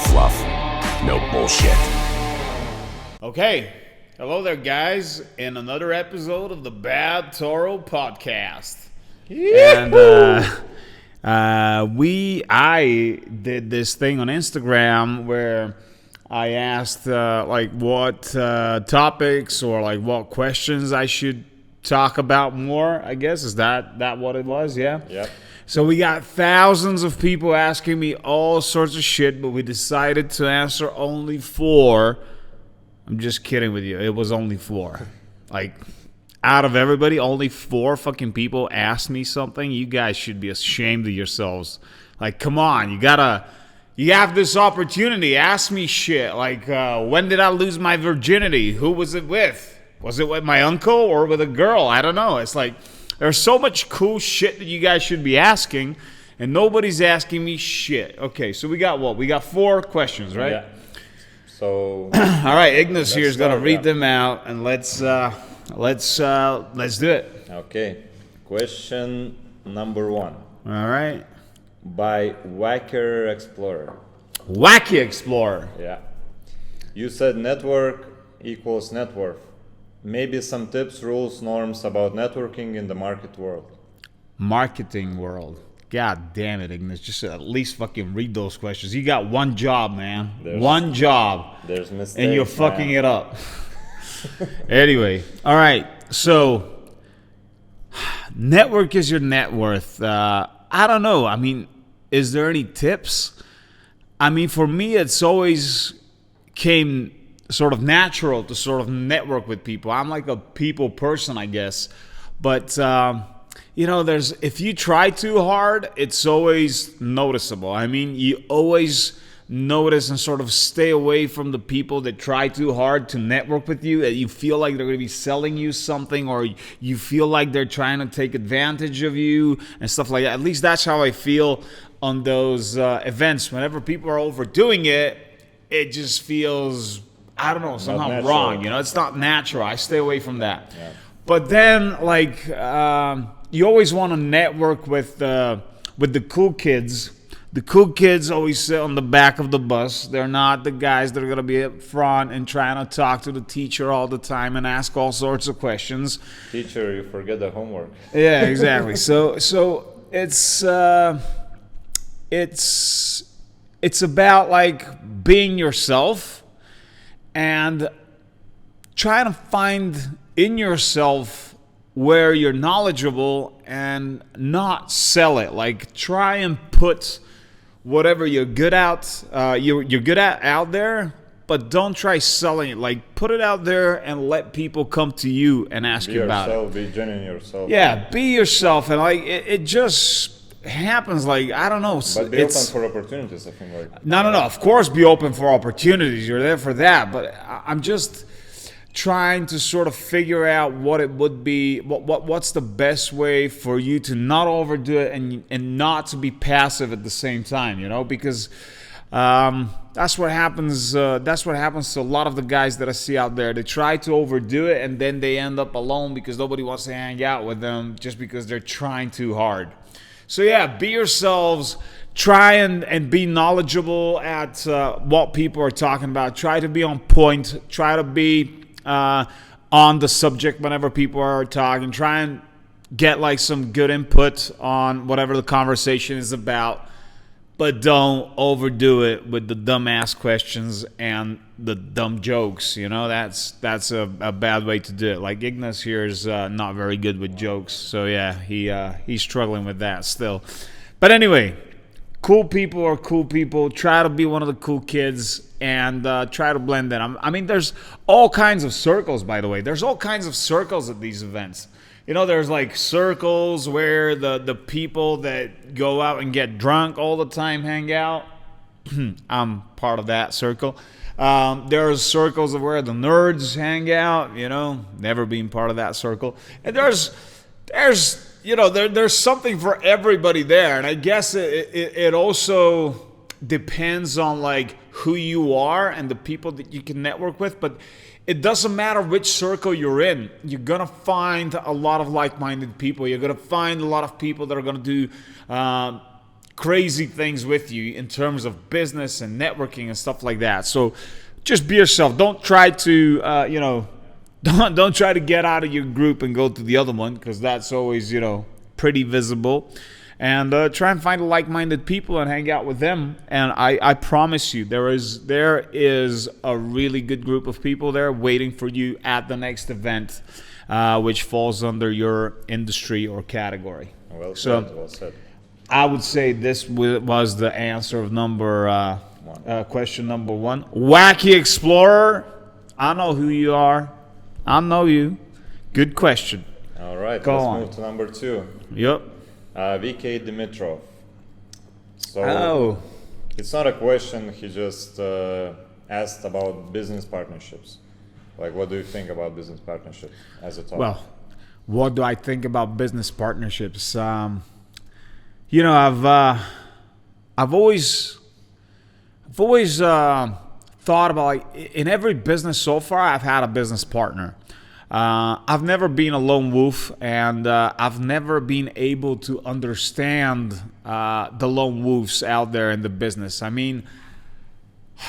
fluff, no bullshit. Okay, hello there, guys, in another episode of the BAD TORRO podcast. And I did this thing on Instagram where I asked what topics or like what questions I should talk about more. I guess is that what it was? Yeah. Yep. So we got thousands of people asking me all sorts of shit, but we decided to answer only 4. I'm just kidding with you. It was only 4. Like, out of everybody, only 4 fucking people asked me something. You guys should be ashamed of yourselves. Like, come on. You have this opportunity. Ask me shit. Like, when did I lose my virginity? Who was it with? Was it with my uncle or with a girl? I don't know. It's like, there's so much cool shit that you guys should be asking, and nobody's asking me shit. Okay, so we got what? We got 4 questions, right? Yeah. So all right, Ignace here is gonna read them out, and let's do it. Okay. Question number 1 All right, by Wacker Explorer. Wacky Explorer. Yeah. You said network equals net worth. Maybe some tips, rules, norms about networking in the marketing world. God damn it, Ignace. Just at least fucking read those questions. You got one job, man. One job. There's mistakes, and you're fucking it up. Anyway, all right. So, network is your net worth. I don't know. I mean, is there any tips? I mean, for me, it's always came sort of natural to sort of network with people. I'm like a people person, I guess. But, there's if you try too hard, it's always noticeable. I mean, you always notice and sort of stay away from the people that try too hard to network with you, that you feel like they're going to be selling you something, or you feel like they're trying to take advantage of you and stuff like that. At least that's how I feel on those events. Whenever people are overdoing it, it just feels, I don't know, somehow wrong. It's not natural. I stay away from that. Yeah. But then, you always want to network with the cool kids. The cool kids always sit on the back of the bus. They're not the guys that are going to be up front and trying to talk to the teacher all the time and ask all sorts of questions. Teacher, you forget the homework. Yeah, exactly. So it's about like being yourself and trying to find in yourself where you're knowledgeable and not sell it. Like, try and put whatever you're good at, you're good at out there, but don't try selling it. Like, put it out there and let people come to you and ask you about it. Be genuine yourself. Yeah, be yourself, and like it just happens. Like, I don't know. But be open for opportunities, I think. Like, no. Of course, be open for opportunities. You're there for that. But I'm just trying to sort of figure out what it would be, what's the best way for you to not overdo it and not to be passive at the same time, because that's what happens. That's what happens to a lot of the guys that I see out there. They try to overdo it, and then they end up alone because nobody wants to hang out with them just because they're trying too hard. So yeah, be yourselves. Try and be knowledgeable at what people are talking about. Try to be on point. Try to be on the subject whenever people are talking. Try and get like some good input on whatever the conversation is about, but don't overdo it with the dumbass questions and the dumb jokes. That's a bad way to do it. Like, Ignace here is not very good with jokes, so yeah, he's struggling with that still. But anyway, cool people are cool people. Try to be one of the cool kids and try to blend in. I mean, there's all kinds of circles, by the way. There's all kinds of circles at these events. There's like circles where the people that go out and get drunk all the time hang out. I'm part of that circle. There's circles of where the nerds hang out, never been part of that circle. And there's something for everybody there. And I guess it also depends on like who you are and the people that you can network with. But it doesn't matter which circle you're in. You're going to find a lot of like-minded people. You're going to find a lot of people that are going to do crazy things with you in terms of business and networking and stuff like that. So just be yourself. Don't try to, don't try to get out of your group and go to the other one, because that's always, pretty visible. And try and find like-minded people and hang out with them. And I promise you, there is a really good group of people there waiting for you at the next event, which falls under your industry or category. Well said. I would say this was the answer of question number 1. Wacky Explorer, I know who you are. I know you. Good question. All right, Go let's on. move to number 2. Yep. VK Dimitrov. So it's not a question, he just asked about business partnerships. Like, what do you think about business partnerships as a topic? Well, what do I think about business partnerships? I've always thought about, like, in every business so far, I've had a business partner. I've never been a lone wolf, and I've never been able to understand the lone wolves out there in the business. I mean,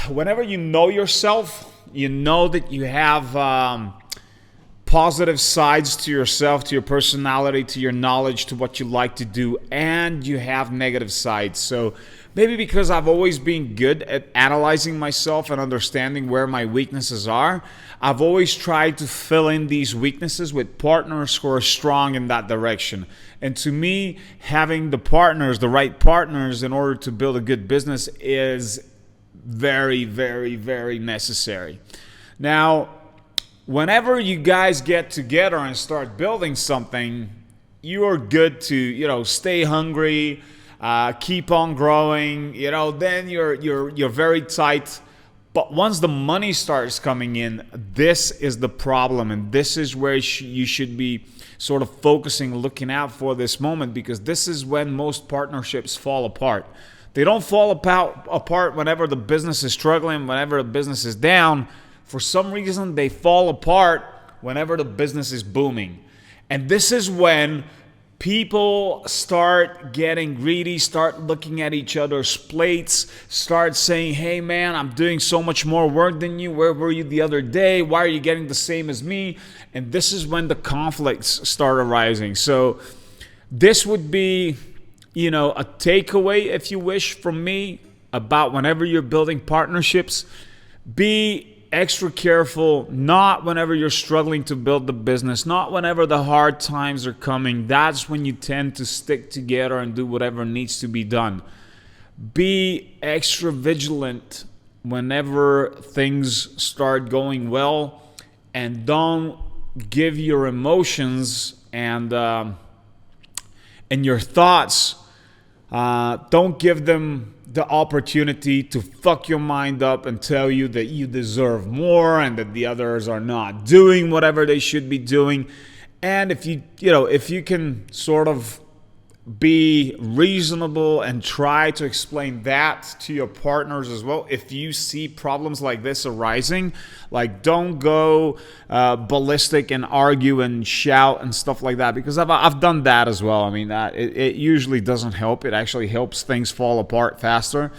whenever you know yourself, you know that you have positive sides to yourself, to your personality, to your knowledge, to what you like to do, and you have negative sides. So maybe because I've always been good at analyzing myself and understanding where my weaknesses are, I've always tried to fill in these weaknesses with partners who are strong in that direction. And to me, having the right partners in order to build a good business is very, very, very necessary. Now, whenever you guys get together and start building something, you are good to, stay hungry, keep on growing, then you're very tight. But once the money starts coming in, this is the problem, and this is where you should be sort of focusing, looking out for this moment, because this is when most partnerships fall apart. They don't fall apart whenever the business is struggling, whenever the business is down. For some reason, they fall apart whenever the business is booming. And this is when people start getting greedy, start looking at each other's plates, start saying, hey man, I'm doing so much more work than you. Where were you the other day? Why are you getting the same as me? And this is when the conflicts start arising. So this would be, a takeaway, if you wish, from me about whenever you're building partnerships. Be extra careful, not whenever you're struggling to build the business, not whenever the hard times are coming. That's when you tend to stick together and do whatever needs to be done. Be extra vigilant whenever things start going well, and don't give your emotions and your thoughts, don't give them the opportunity to fuck your mind up and tell you that you deserve more and that the others are not doing whatever they should be doing. And if you can sort of be reasonable and try to explain that to your partners as well, if you see problems like this arising, like, don't go ballistic and argue and shout and stuff like that, because I've done that as well. I mean, it usually doesn't help. It actually helps things fall apart faster.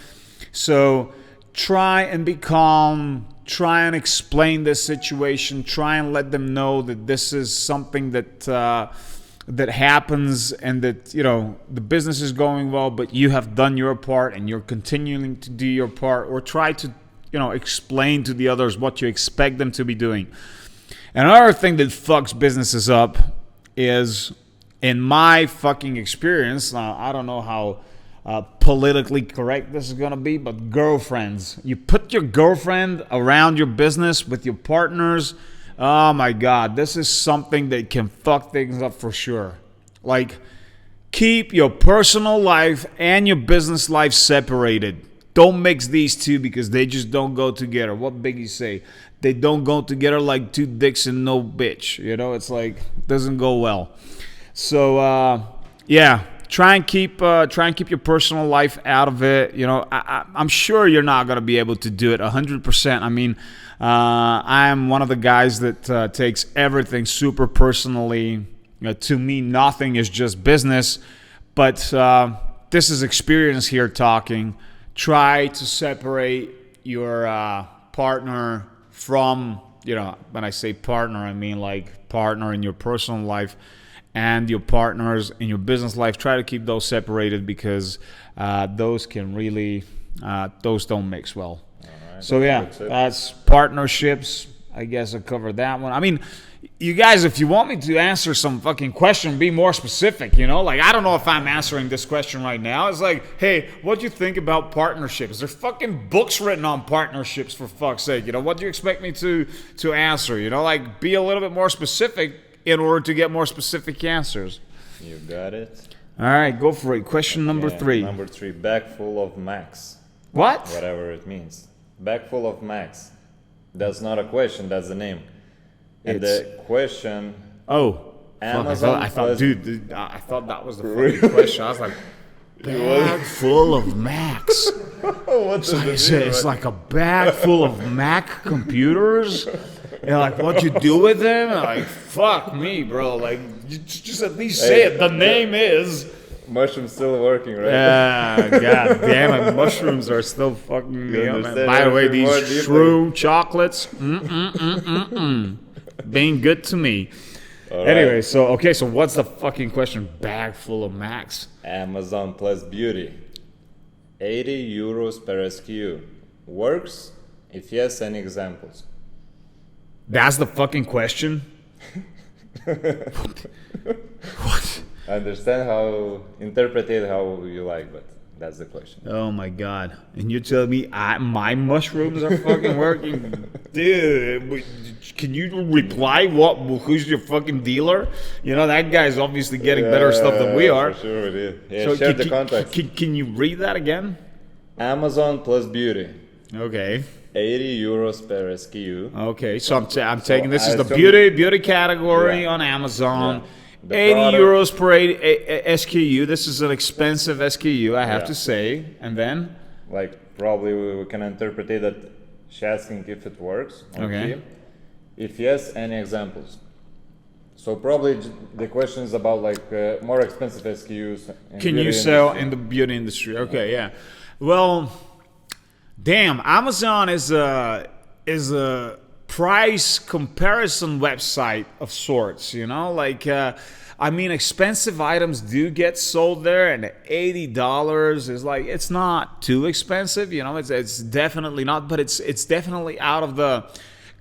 So try and be calm. Try and explain this situation. Try and let them know that this is something that happens, and that the business is going well, but you have done your part and you're continuing to do your part. Or try to explain to the others what you expect them to be doing. Another thing that fucks businesses up is, in my fucking experience, I don't know how politically correct this is gonna be, but girlfriends. You put your girlfriend around your business with your partners. Oh my God, this is something that can fuck things up for sure. Like, keep your personal life and your business life separated. Don't mix these two, because they just don't go together. What Biggie say? They don't go together like two dicks and no bitch. It's like, doesn't go well. So yeah, try and keep your personal life out of it. I'm sure you're not gonna be able to do it 100%. I mean, I am one of the guys that takes everything super personally. To me, nothing is just business. But this is experience here talking. Try to separate your partner from, when I say partner, I mean like partner in your personal life and your partners in your business life. Try to keep those separated, because those can really, those don't mix well. Right, so yeah, that's partnerships. I guess I covered that one. I mean, you guys, if you want me to answer some fucking question, be more specific, Like, I don't know if I'm answering this question right now. It's like, hey, what do you think about partnerships? There's fucking books written on partnerships, for fuck's sake. What do you expect me to answer? Like, be a little bit more specific in order to get more specific answers. You got it. All right, go for it. Question number 3. Number 3, bag full of Macs. What? Whatever it means. Bag full of Macs. That's not a question, that's the name. And the question... Oh, Amazon I thought that was the fucking question. I was like, bag full of Macs. What does it mean? It's like a bag full of Mac computers. And like, what you do with them? And like, fuck me, bro. Like, you just at least say it. The name is... Mushroom's still working, right? Yeah, god damn it. Mushrooms are still fucking me up. And by the way, these shroom chocolates, being good to me. All anyway, right. so what's the fucking question? Bag full of Macs. Amazon plus beauty. 80 euros per SKU. Works? If yes, any examples? That's the fucking question? What? I understand interpret it how you like, but that's the question. Oh my god. And you tell me my mushrooms are fucking working? Dude, can you reply who's your fucking dealer? That guy's obviously getting better stuff than we are. For sure it is. Yeah, so share the contact. Can you read that again? Amazon plus beauty. Okay. 80 euros per SKU. Okay, so I'm taking this is the beauty category on Amazon. 80 euros per SKU. This is an expensive SKU, I have to say. And then? Like, probably we can interpret it that she's asking if it works. Okay. If yes, any examples? So probably the question is about like more expensive SKUs. Can you sell in the beauty industry? Okay, yeah. Well, damn, Amazon is a price comparison website of sorts, like expensive items do get sold there, and $80 is like, it's not too expensive, it's definitely not, but it's definitely out of the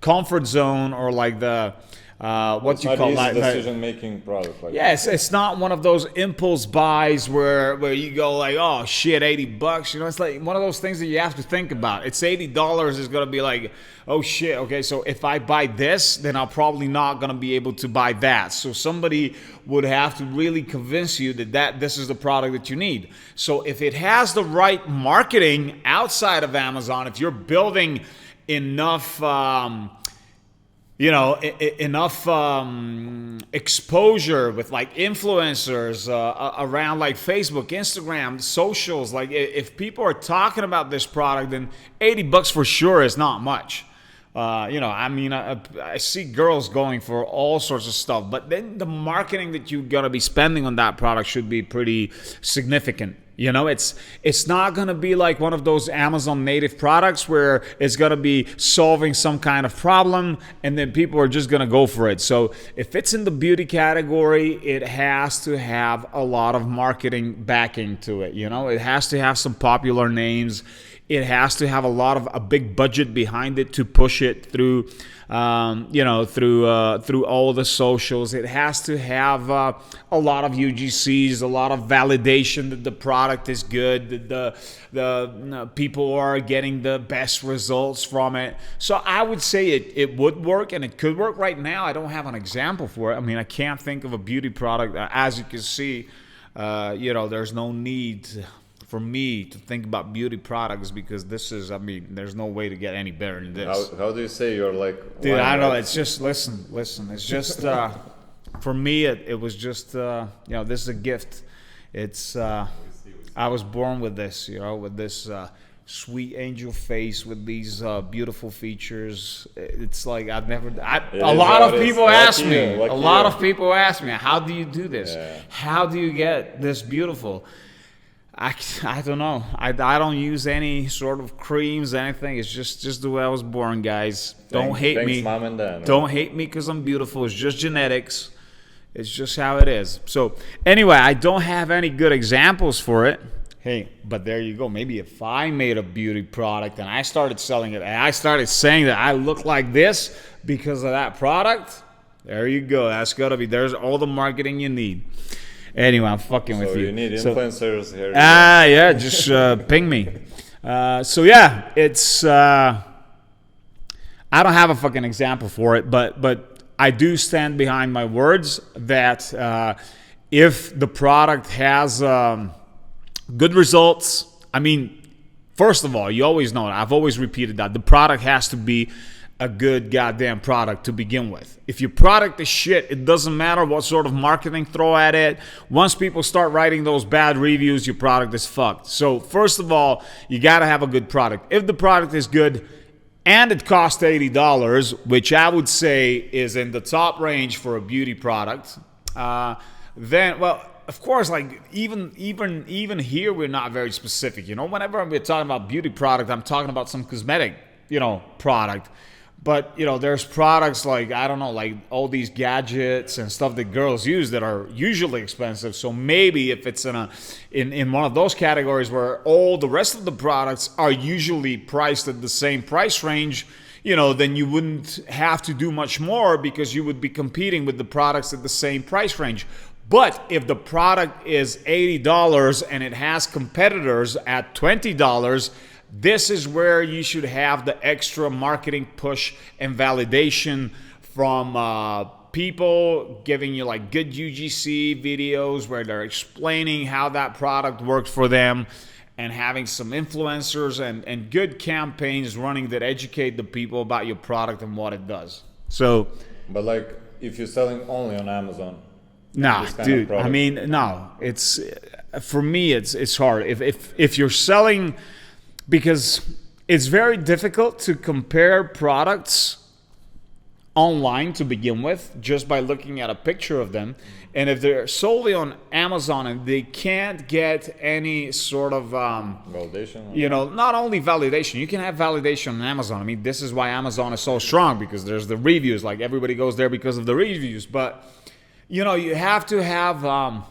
comfort zone, or like the what you call like decision-making product. Like yes, it's not one of those impulse buys where you go like, oh shit, $80. It's like one of those things that you have to think about. It's $80 is gonna be like, oh shit, okay, so if I buy this, then I'm probably not gonna be able to buy that. So somebody would have to really convince you that this is the product that you need. So if it has the right marketing outside of Amazon, if you're building enough enough exposure with like influencers around like Facebook, Instagram, socials. Like if people are talking about this product, then $80 for sure is not much. I see girls going for all sorts of stuff, but then the marketing that you're gonna be spending on that product should be pretty significant. It's not gonna be like one of those Amazon native products where it's gonna be solving some kind of problem and then people are just gonna go for it. So if it's in the beauty category, it has to have a lot of marketing backing to it. It has to have some popular names. It has to have a big budget behind it to push it through, through all the socials. It has to have a lot of UGCs, a lot of validation that the product is good, that the people are getting the best results from it. So I would say it would work, and it could work right now. I don't have an example for it. I can't think of a beauty product. As you can see, there's no need for me to think about beauty products, because this is, there's no way to get any better than this. How do you say you're like... Dude, I don't know. It's just, listen. It's just, for me, it was just, this is a gift. It's, I was born with this, with this sweet angel face, with these beautiful features. It's like a lot of people ask me, how do you do this? Yeah. How do you get this beautiful? I don't know. I don't use any sort of creams, anything. It's just the way I was born, guys. Don't hate Thanks, me. mom and dad. Don't hate me because I'm beautiful. It's just genetics. It's just how it is. So anyway, I don't have any good examples for it. Hey, but there you go. Maybe if I made a beauty product and I started selling it and I started saying that I look like this because of that product, there you go. That's got to be, there's all the marketing you need. Anyway, I'm fucking with you. So you need influencers here. Yeah, just ping me. So yeah, it's, I don't have a fucking example for it, but I do stand behind my words that if the product has good results, I mean, first of all, you always know, I've always repeated that, the product has to be a good goddamn product to begin with. If your product is shit, it doesn't matter what sort of marketing throw at it. Once people start writing those bad reviews, your product is fucked. So first of all, you gotta have a good product. If the product is good and it costs $80, which I would say is in the top range for a beauty product, then, well, of course, like even here, we're not very specific. You know, whenever we're talking about beauty product, I'm talking about some cosmetic, product. But, there's products like, I don't know, like all these gadgets and stuff that girls use that are usually expensive. So maybe if it's in one of those categories where all the rest of the products are usually priced at the same price range, then you wouldn't have to do much more because you would be competing with the products at the same price range. But if the product is $80 and it has competitors at $20, this is where you should have the extra marketing push and validation from people giving you like good UGC videos where they're explaining how that product worked for them, and having some influencers and good campaigns running that educate the people about your product and what it does. So, but like if you're selling only on Amazon, nah, dude. I mean, no. It's for me. It's hard. If you're selling, because it's very difficult to compare products online to begin with just by looking at a picture of them. And if they're solely on Amazon and they can't get any sort of validation, not only validation, you can have validation on Amazon. I mean, this is why Amazon is so strong, because there's the reviews. Like everybody goes there because of the reviews, but you have to have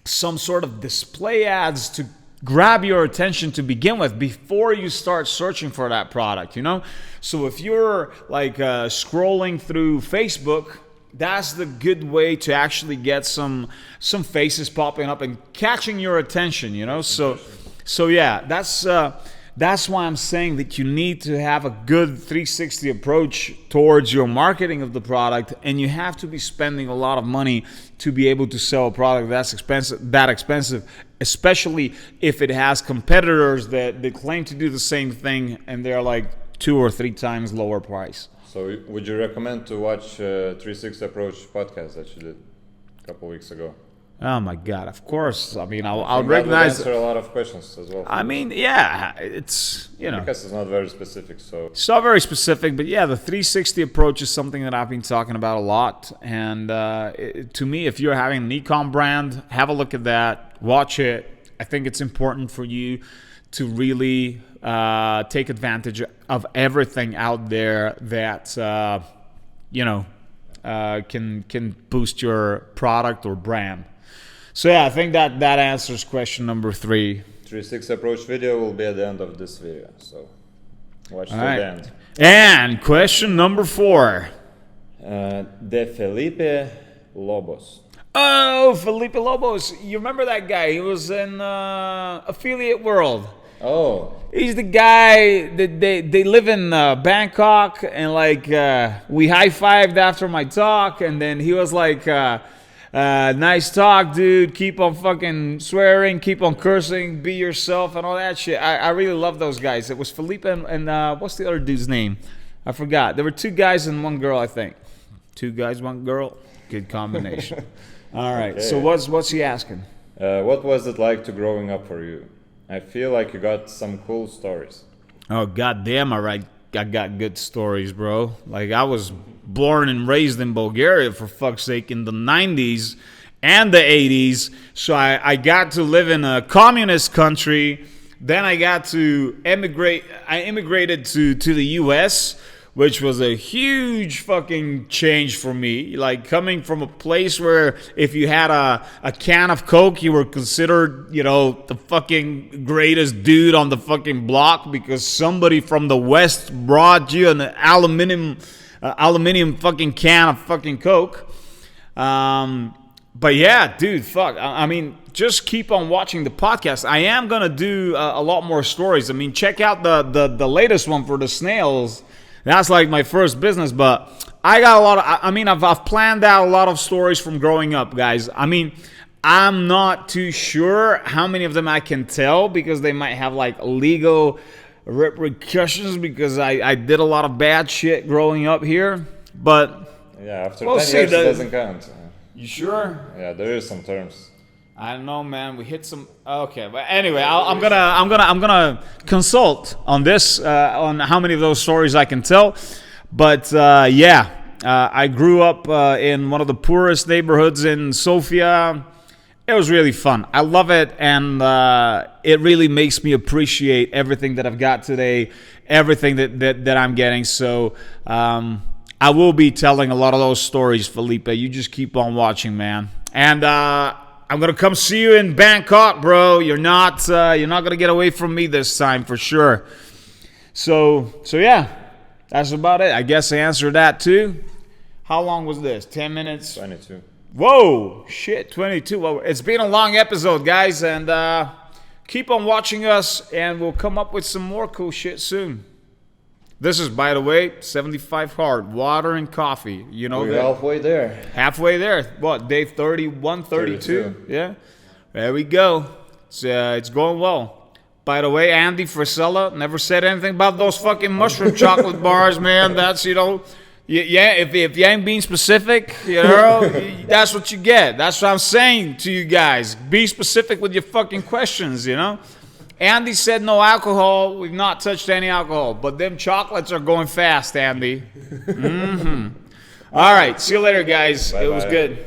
some sort of display ads to grab your attention to begin with before you start searching for that product, So if you're like scrolling through Facebook, that's the good way to actually get some faces popping up and catching your attention, So yeah, that's why I'm saying that you need to have a good 360 approach towards your marketing of the product, and you have to be spending a lot of money to be able to sell a product that's expensive, especially if it has competitors that they claim to do the same thing and they're like 2 or 3 times lower price. So would you recommend to watch 360 Approach podcast that you did a couple weeks ago? Oh my God! Of course. I mean, I'll That recognize. would answer a lot of questions as well. I mean, yeah, it's because it's not very specific. So it's not very specific, but yeah, the 360 approach is something that I've been talking about a lot. And to me, if you're having an e-com brand, have a look at that, watch it. I think it's important for you to really take advantage of everything out there that can boost your product or brand. So yeah, I think that answers question number 3. 360 Approach video will be at the end of this video, so watch till the end. And question number 4. De Felipe Lobos. Oh, Felipe Lobos. You remember that guy? He was in Affiliate World. Oh. He's the guy that they live in Bangkok, and like we high-fived after my talk, and then he was like, nice talk, dude. Keep on fucking swearing, keep on cursing, be yourself, and all that shit. I really love those guys. It was Felipe and what's the other dude's name? I forgot. There were 2 guys and 1 girl, I think. 2 guys, 1 girl. Good combination. All right. Okay. So what's he asking? What was it like to growing up for you? I feel like you got some cool stories. Oh, goddamn, I got good stories, bro. Like, I was born and raised in Bulgaria, for fuck's sake, in the 90s. and the 80s. So I got to live in a communist country. Then I got to immigrate. I immigrated to the U.S., which was a huge fucking change for me. Like coming from a place where if you had a can of Coke, you were considered, the fucking greatest dude on the fucking block because somebody from the West brought you an aluminum fucking can of fucking Coke. But yeah, dude, fuck. I mean, just keep on watching the podcast. I am going to do a lot more stories. I mean, check out the latest one for the snails. That's like my first business, but I got a lot of, I've planned out a lot of stories from growing up, guys. I mean, I'm not too sure how many of them I can tell because they might have like legal repercussions because I did a lot of bad shit growing up here, but yeah, after 10 years it doesn't count. You sure? Yeah, there is some terms. I don't know, man. We hit some. Okay, but anyway, I'm gonna consult on this on how many of those stories I can tell. But I grew up in one of the poorest neighborhoods in Sofia. It was really fun. I love it, and it really makes me appreciate everything that I've got today, everything that I'm getting. So I will be telling a lot of those stories, Felipe. You just keep on watching, man. And I'm gonna come see you in Bangkok, bro. You're not gonna get away from me this time for sure. So yeah, that's about it. I guess I answered that too. How long was this? 10 minutes? 22. Whoa, shit, 22. Well, it's been a long episode, guys, and keep on watching us, and we'll come up with some more cool shit soon. This is, by the way, 75 hard, water and coffee. We're halfway there. Halfway there. What, day 31, 32? Yeah. There we go. It's going well. By the way, Andy Frisella never said anything about those fucking mushroom chocolate bars, man. That's, yeah, if you ain't being specific, that's what you get. That's what I'm saying to you guys. Be specific with your fucking questions, Andy said no alcohol. We've not touched any alcohol. But them chocolates are going fast, Andy. All right. See you later, guys. Bye-bye. It was good.